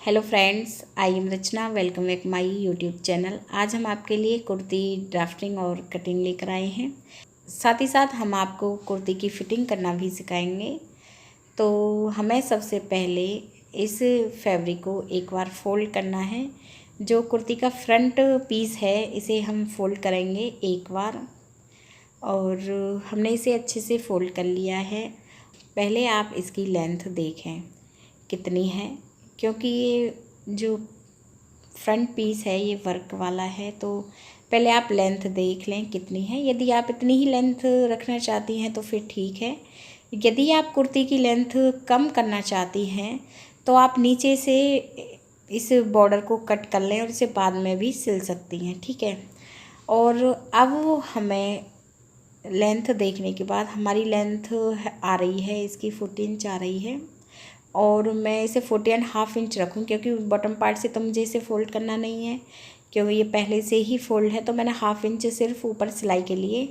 Hello friends, I am Rachna. Welcome back my YouTube channel. आज हम आपके लिए कुर्ती ड्राफ्टिंग और कटिंग लेकर आए हैं। साथ ही साथ हम आपको कुर्ती की फ़िटिंग करना भी सिखाएंगे। तो हमें सबसे पहले इस फैब्रिक को एक बार फ़ोल्ड करना है। जो कुर्ती का फ्रंट पीस है इसे हम फ़ोल्ड करेंगे एक बार, और हमने इसे अच्छे से फ़ोल्ड कर लिया है। पहले आप इसकी लेंथ देखें कितनी है, क्योंकि ये जो फ्रंट पीस है ये वर्क वाला है, तो पहले आप लेंथ देख लें कितनी है। यदि आप इतनी ही लेंथ रखना चाहती हैं तो फिर ठीक है। यदि आप कुर्ती की लेंथ कम करना चाहती हैं तो आप नीचे से इस बॉर्डर को कट कर लें और इसे बाद में भी सिल सकती हैं, ठीक है। और अब हमें लेंथ देखने के बाद हमारी लेंथ आ रही है, इसकी 14 इंच आ रही है, और मैं इसे 14.5 इंच रखूँ, क्योंकि बॉटम पार्ट से तो मुझे इसे फ़ोल्ड करना नहीं है, क्योंकि ये पहले से ही फ़ोल्ड है। तो मैंने 1/2 इंच सिर्फ ऊपर सिलाई के लिए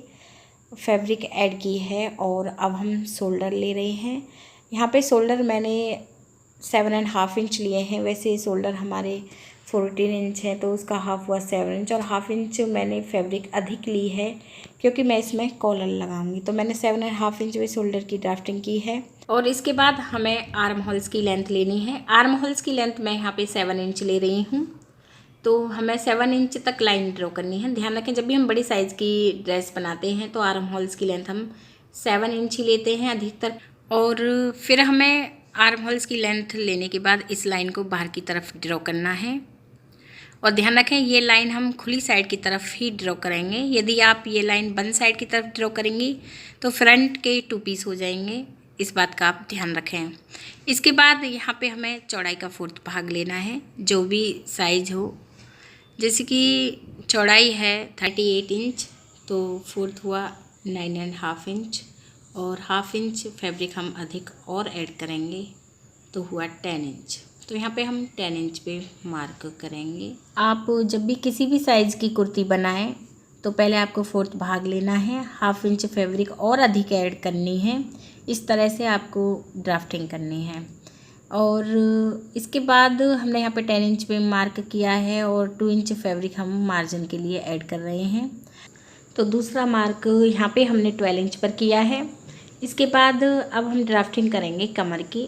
फैब्रिक ऐड की है। और अब हम शोल्डर ले रहे हैं। यहाँ पे शोल्डर मैंने 7.5 इंच लिए हैं। वैसे शोल्डर हमारे 14 इंच है, तो उसका हाफ हुआ 7 इंच, और 1/2 इंच मैंने फैब्रिक अधिक ली है क्योंकि मैं इसमें कॉलर लगाऊंगी। तो मैंने 7.5 इंच में शोल्डर की ड्राफ्टिंग की है। और इसके बाद हमें आर्म होल्स की लेंथ लेनी है। आर्म होल्स की लेंथ मैं यहाँ पे 7 इंच ले रही हूँ। तो हमें 7 इंच तक लाइन ड्रॉ करनी है। ध्यान रखें, जब भी हम बड़ी साइज़ की ड्रेस बनाते हैं तो आर्म होल्स की लेंथ हम 7 इंच ही लेते हैं अधिकतर। और फिर हमें आर्म होल्स की लेंथ लेने के बाद इस लाइन को बाहर की तरफ ड्रॉ करना है। और ध्यान रखें, ये लाइन हम खुली साइड की तरफ ही ड्रॉ करेंगे। यदि आप ये लाइन बंद साइड की तरफ ड्रॉ करेंगी तो फ्रंट के 2 पीस हो जाएंगे। इस बात का आप ध्यान रखें। इसके बाद यहाँ पे हमें चौड़ाई का 4th भाग लेना है, जो भी साइज़ हो। जैसे कि चौड़ाई है 38 इंच, तो 4th हुआ 9.5 इंच, और 1/2 इंच फैब्रिक हम अधिक और ऐड करेंगे तो हुआ 10 इंच। तो यहाँ पे हम 10 इंच पे मार्क करेंगे। आप जब भी किसी भी साइज़ की कुर्ती बनाएं तो पहले आपको 4th भाग लेना है, 1/2 इंच फैब्रिक और अधिक ऐड करनी है। इस तरह से आपको ड्राफ्टिंग करनी है। और इसके बाद हमने यहाँ पे 10 इंच पे मार्क किया है, और 2 इंच फैब्रिक हम मार्जिन के लिए ऐड कर रहे हैं। तो दूसरा मार्क यहाँ पे हमने 12 इंच पर किया है। इसके बाद अब हम ड्राफ्टिंग करेंगे कमर की।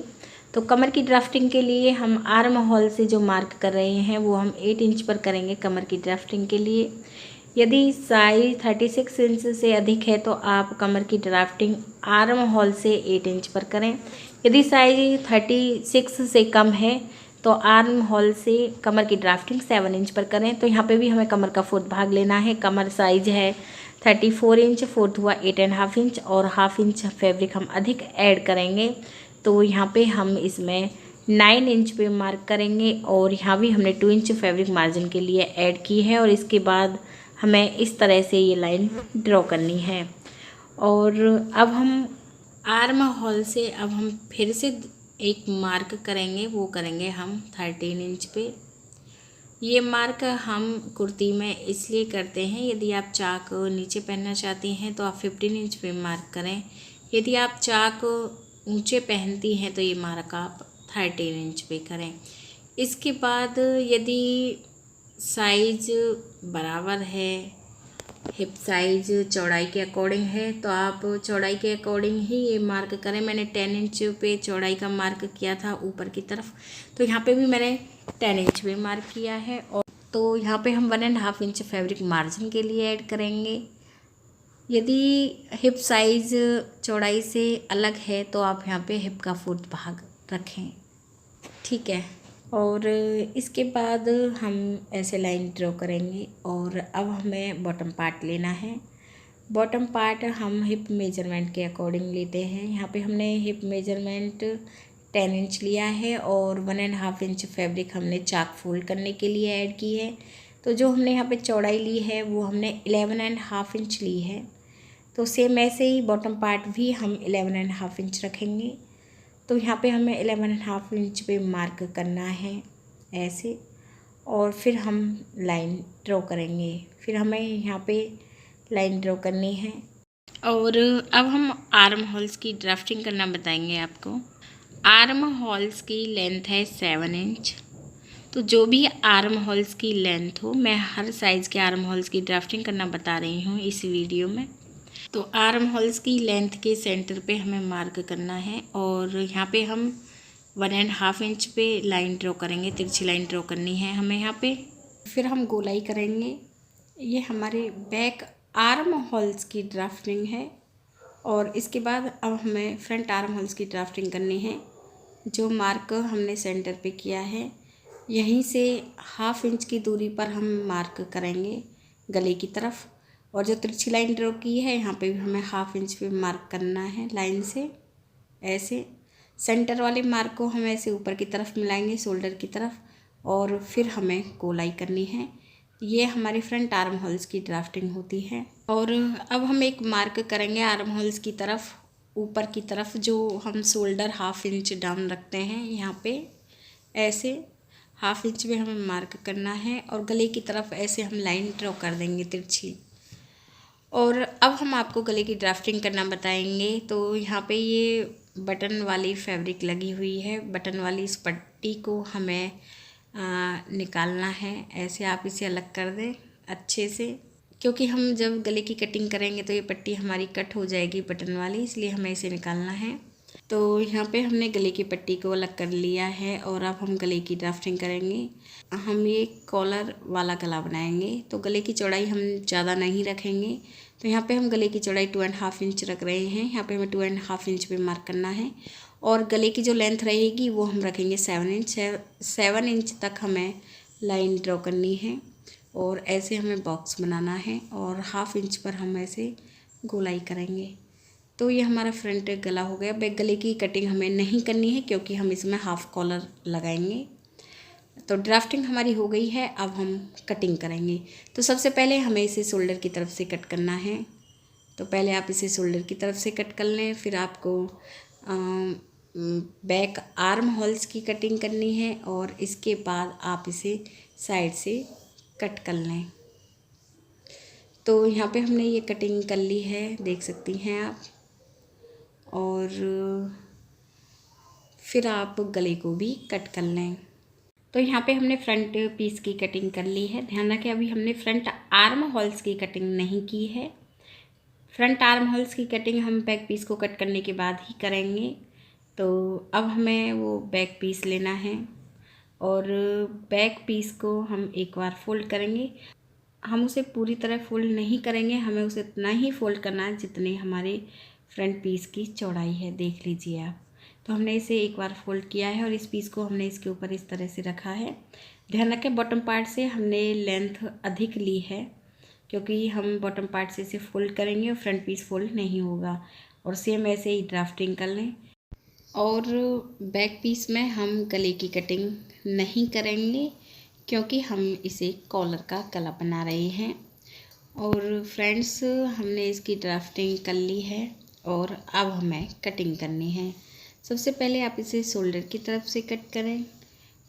तो कमर की ड्राफ्टिंग के लिए हम आर्म होल से जो मार्क कर रहे हैं वो हम 8 इंच पर करेंगे कमर की ड्राफ्टिंग के लिए। यदि साइज 36 इंच से अधिक है तो आप कमर की ड्राफ्टिंग आर्म होल से 8 इंच पर करें। यदि साइज 36 से कम है तो आर्म होल से कमर की ड्राफ्टिंग 7 इंच पर करें। तो यहाँ पे भी हमें कमर का 4th भाग लेना है। कमर साइज है 34 इंच, 4th हुआ 8.5 इंच, और 1/2 इंच फैब्रिक हम अधिक ऐड करेंगे। तो यहाँ पे हम इसमें 9 इंच पे मार्क करेंगे, और यहाँ भी हमने 2 इंच फैब्रिक मार्जिन के लिए ऐड की है। और इसके बाद हमें इस तरह से ये लाइन ड्रॉ करनी है। और अब हम आर्म होल से अब हम फिर से एक मार्क करेंगे, वो करेंगे हम 13 इंच पे। ये मार्क हम कुर्ती में इसलिए करते हैं, यदि आप चाक नीचे पहनना चाहती हैं तो आप 15 इंच पे मार्क करें। यदि आप चाक ऊंचे पहनती हैं तो ये मार्क आप 13 इंच पे करें। इसके बाद यदि साइज बराबर है, हिप साइज चौड़ाई के अकॉर्डिंग है, तो आप चौड़ाई के अकॉर्डिंग ही ये मार्क करें। मैंने 10 इंच पे चौड़ाई का मार्क किया था ऊपर की तरफ, तो यहाँ पे भी मैंने 10 इंच पे मार्क किया है। और तो यहाँ पे हम 1.5 इंच फैब्रिक मार्जिन के लिए ऐड करेंगे। यदि हिप साइज चौड़ाई से अलग है तो आप यहाँ पे हिप का 4th भाग रखें, ठीक है। और इसके बाद हम ऐसे लाइन ड्रॉ करेंगे। और अब हमें बॉटम पार्ट लेना है। बॉटम पार्ट हम हिप मेजरमेंट के अकॉर्डिंग लेते हैं। यहाँ पे हमने हिप मेजरमेंट 10 इंच लिया है, और 1.5 इंच फैब्रिक हमने चाक फोल्ड करने के लिए ऐड की है। तो जो हमने यहाँ पे चौड़ाई ली है वो हमने 11.5 इंच ली है। तो सेम ऐसे ही बॉटम पार्ट भी हम 11.5 इंच रखेंगे। तो यहाँ पे हमें 11.5 इंच पे मार्क करना है ऐसे, और फिर हम लाइन ड्रॉ करेंगे। फिर हमें यहाँ पे लाइन ड्रॉ करनी है। और अब हम आर्म होल्स की ड्राफ्टिंग करना बताएंगे आपको। आर्म होल्स की लेंथ है 7 इंच, तो जो भी आर्म होल्स की लेंथ हो, मैं हर साइज़ के आर्म होल्स की ड्राफ्टिंग करना बता रही हूँ इस वीडियो में। तो आर्म होल्स की लेंथ के सेंटर पे हमें मार्क करना है और यहाँ पे हम 1.5 इंच पे लाइन ड्रॉ करेंगे, तिरछी लाइन ड्रॉ करनी है हमें यहाँ पे। फिर हम गोलाई करेंगे। ये हमारे बैक आर्म होल्स की ड्राफ्टिंग है और इसके बाद अब हमें फ्रंट आर्म होल्स की ड्राफ्टिंग करनी है। जो मार्क हमने सेंटर पे किया है, यहीं से 1/2 इंच की दूरी पर हम मार्क करेंगे गले की तरफ। और जो तिरछी लाइन ड्रॉ की है, यहाँ पे भी हमें 1/2 इंच पे मार्क करना है लाइन से। ऐसे सेंटर वाले मार्क को हम ऐसे ऊपर की तरफ मिलाएंगे, शोल्डर की तरफ, और फिर हमें गोलाई करनी है। ये हमारी फ्रंट आर्म होल्स की ड्राफ्टिंग होती है। और अब हम एक मार्क करेंगे आर्म होल्स की तरफ, ऊपर की तरफ, जो हम शोल्डर 1/2 इंच डाउन रखते हैं यहाँ पे। ऐसे 1/2 इंच पे हमें मार्क करना है और गले की तरफ ऐसे हम लाइन ड्रॉ कर देंगे तिरछी। और अब हम आपको गले की ड्राफ्टिंग करना बताएंगे। तो यहाँ पे ये बटन वाली फैब्रिक लगी हुई है, बटन वाली इस पट्टी को हमें निकालना है। ऐसे आप इसे अलग कर दें अच्छे से, क्योंकि हम जब गले की कटिंग करेंगे तो ये पट्टी हमारी कट हो जाएगी बटन वाली, इसलिए हमें इसे निकालना है। तो यहाँ पे हमने गले की पट्टी को अलग कर लिया है और अब हम गले की ड्राफ्टिंग करेंगे। हम ये कॉलर वाला गला बनाएंगे, तो गले की चौड़ाई हम ज़्यादा नहीं रखेंगे। तो यहाँ पे हम गले की चौड़ाई 2.5 इंच रख रहे हैं। यहाँ पे हमें 2.5 इंच पे मार्क करना है और गले की जो लेंथ रहेगी वो हम रखेंगे 7 इंच। 7 इंच तक हमें लाइन ड्रॉ करनी है और ऐसे हमें बॉक्स बनाना है और 1/2 इंच पर हम ऐसे गोलाई करेंगे। तो ये हमारा फ्रंट गला हो गया। बैक गले की कटिंग हमें नहीं करनी है क्योंकि हम इसमें हाफ कॉलर लगाएंगे। तो ड्राफ्टिंग हमारी हो गई है, अब हम कटिंग करेंगे। तो सबसे पहले हमें इसे शोल्डर की तरफ से कट करना है। तो पहले आप इसे शोल्डर की तरफ से कट कर लें, फिर आपको बैक आर्म होल्स की कटिंग करनी है और इसके बाद आप इसे साइड से कट कर लें। तो यहाँ पे हमने ये कटिंग कर ली है, देख सकती हैं आप। और फिर आप गले को भी कट कर लें। तो यहाँ पे हमने फ्रंट पीस की कटिंग कर ली है। ध्यान रखें, अभी हमने फ्रंट आर्म होल्स की कटिंग नहीं की है। फ्रंट आर्म होल्स की कटिंग हम बैक पीस को कट करने के बाद ही करेंगे। तो अब हमें वो बैक पीस लेना है और बैक पीस को हम एक बार फोल्ड करेंगे। हम उसे पूरी तरह फोल्ड नहीं करेंगे, हमें उसे उतना ही फोल्ड करना है जितनी हमारे फ्रंट पीस की चौड़ाई है। देख लीजिए आप। तो हमने इसे एक बार फोल्ड किया है और इस पीस को हमने इसके ऊपर इस तरह से रखा है। ध्यान रखें, बॉटम पार्ट से हमने लेंथ अधिक ली है क्योंकि हम बॉटम पार्ट से इसे फोल्ड करेंगे और फ्रंट पीस फोल्ड नहीं होगा। और सेम ऐसे ही ड्राफ्टिंग कर लें। और बैक पीस में हम गले की कटिंग नहीं करेंगे क्योंकि हम इसे कॉलर का गला बना रहे हैं। और फ्रेंड्स, हमने इसकी ड्राफ्टिंग कर ली है और अब हमें कटिंग करनी है। सबसे पहले आप इसे शोल्डर की तरफ से कट करें,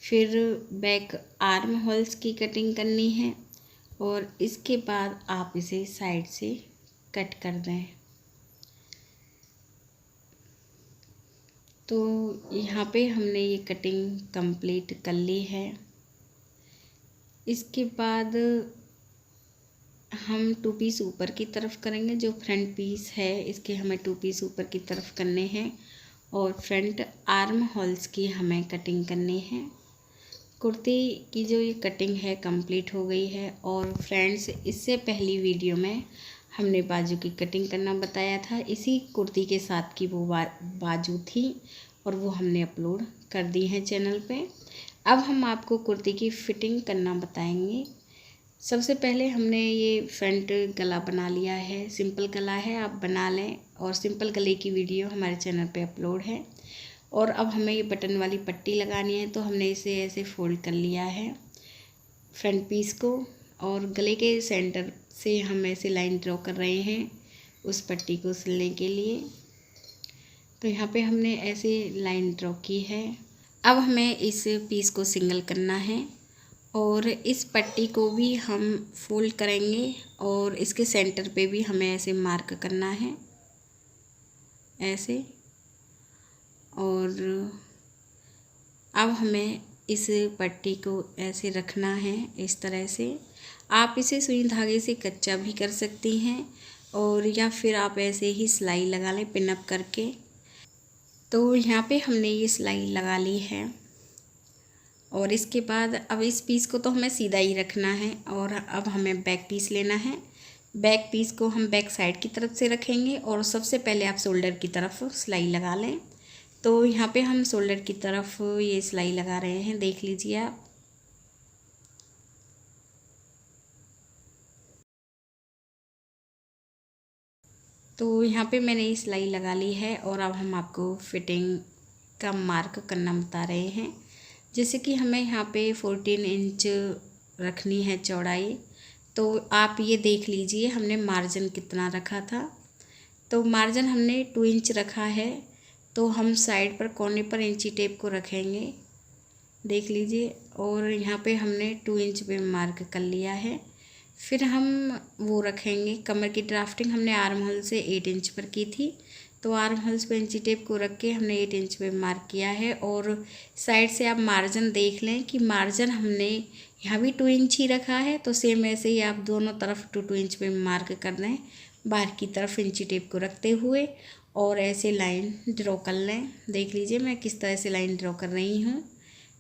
फिर बैक आर्म होल्स की कटिंग करनी है और इसके बाद आप इसे साइड से कट कर दें। तो यहाँ पे हमने ये कटिंग कंप्लीट कर ली है। इसके बाद हम 2 पीस ऊपर की तरफ करेंगे। जो फ्रंट पीस है इसके हमें 2 पीस ऊपर की तरफ करने हैं और फ्रंट आर्म होल्स की हमें कटिंग करनी है। कुर्ती की जो ये कटिंग है कंप्लीट हो गई है। और फ्रेंड्स, इससे पहली वीडियो में हमने बाजू की कटिंग करना बताया था। इसी कुर्ती के साथ की वो बाजू थी और वो हमने अपलोड कर दी है चैनल पे। अब हम आपको कुर्ती की फ़िटिंग करना बताएंगे। सबसे पहले हमने ये फ्रंट गला बना लिया है। सिंपल गला है, आप बना लें। और सिंपल गले की वीडियो हमारे चैनल पे अपलोड है। और अब हमें ये बटन वाली पट्टी लगानी है, तो हमने इसे ऐसे फोल्ड कर लिया है फ्रंट पीस को और गले के सेंटर से हम ऐसे लाइन ड्रॉ कर रहे हैं उस पट्टी को सिलने के लिए। तो यहाँ पे हमने ऐसे लाइन ड्रॉ की है। अब हमें इस पीस को सिंगल करना है और इस पट्टी को भी हम फोल्ड करेंगे और इसके सेंटर पे भी हमें ऐसे मार्क करना है ऐसे। और अब हमें इस पट्टी को ऐसे रखना है इस तरह से। आप इसे सुई धागे से कच्चा भी कर सकती हैं और या फिर आप ऐसे ही सिलाई लगा लें पिन अप करके। तो यहाँ पे हमने ये सिलाई लगा ली है और इसके बाद अब इस पीस को तो हमें सीधा ही रखना है और अब हमें बैक पीस लेना है। बैक पीस को हम बैक साइड की तरफ से रखेंगे और सबसे पहले आप शोल्डर की तरफ सिलाई लगा लें। तो यहाँ पे हम शोल्डर की तरफ ये सिलाई लगा रहे हैं, देख लीजिए आप। तो यहाँ पे मैंने ये सिलाई लगा ली है और अब हम आपको फिटिंग का मार्क करना बता रहे हैं। जैसे कि हमें यहाँ पे 14 इंच रखनी है चौड़ाई। तो आप ये देख लीजिए हमने मार्जिन कितना रखा था। तो मार्जिन हमने 2 इंच रखा है। तो हम साइड पर कोने पर इंची टेप को रखेंगे, देख लीजिए। और यहाँ पे हमने 2 इंच पे मार्क कर लिया है। फिर हम वो रखेंगे कमर की ड्राफ्टिंग हमने आर्म होल से 8 इंच पर की थी। तो आर्म होल्स पे इंची टेप को रख के हमने 8 इंच पे मार्क किया है। और साइड से आप मार्जिन देख लें कि मार्जिन हमने यहाँ भी 2 इंच ही रखा है। तो सेम ऐसे ही आप दोनों तरफ 2 इंच पे मार्क कर दें बाहर की तरफ इंची टेप को रखते हुए और ऐसे लाइन ड्रॉ कर लें। देख लीजिए मैं किस तरह से लाइन ड्रॉ कर रही हूँ,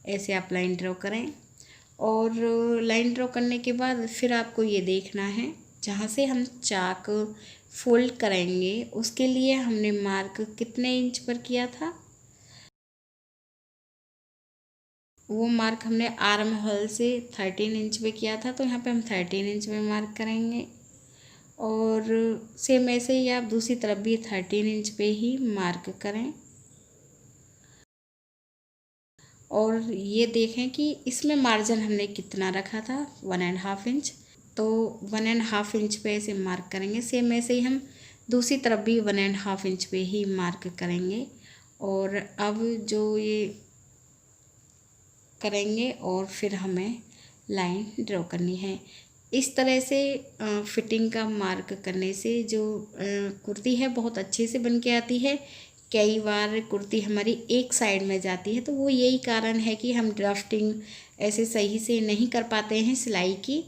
ऐसे आप लाइन ड्रॉ करें। और लाइन ड्रॉ करने के बाद फिर आपको ये देखना है जहाँ से हम चाक फोल्ड करेंगे उसके लिए हमने मार्क कितने इंच पर किया था। वो मार्क हमने आर्म होल से 13 इंच पे किया था। तो यहाँ पे हम 13 इंच में मार्क करेंगे और सेम ऐसे ही आप दूसरी तरफ भी 13 इंच पे ही मार्क करें। और ये देखें कि इसमें मार्जिन हमने कितना रखा था, 1.5 इंच। तो 1.5 इंच पे ऐसे मार्क करेंगे। सेम ऐसे ही हम दूसरी तरफ भी 1.5 इंच पे ही मार्क करेंगे। और अब जो ये करेंगे और फिर हमें लाइन ड्रॉ करनी है। इस तरह से फिटिंग का मार्क करने से जो कुर्ती है बहुत अच्छे से बन के आती है। कई बार कुर्ती हमारी एक साइड में जाती है तो वो यही कारण है कि हम ड्राफ्टिंग ऐसे सही से नहीं कर पाते हैं सिलाई की।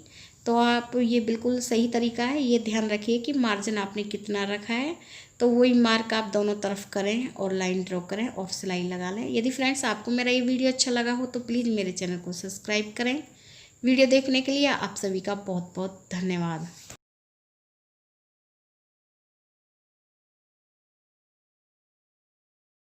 तो आप ये बिल्कुल सही तरीका है, ये ध्यान रखिए कि मार्जिन आपने कितना रखा है तो वही मार्क आप दोनों तरफ करें और लाइन ड्रॉ करें और सिलाई लगा लें। यदि फ्रेंड्स आपको मेरा ये वीडियो अच्छा लगा हो तो प्लीज़ मेरे चैनल को सब्सक्राइब करें। वीडियो देखने के लिए आप सभी का बहुत बहुत धन्यवाद।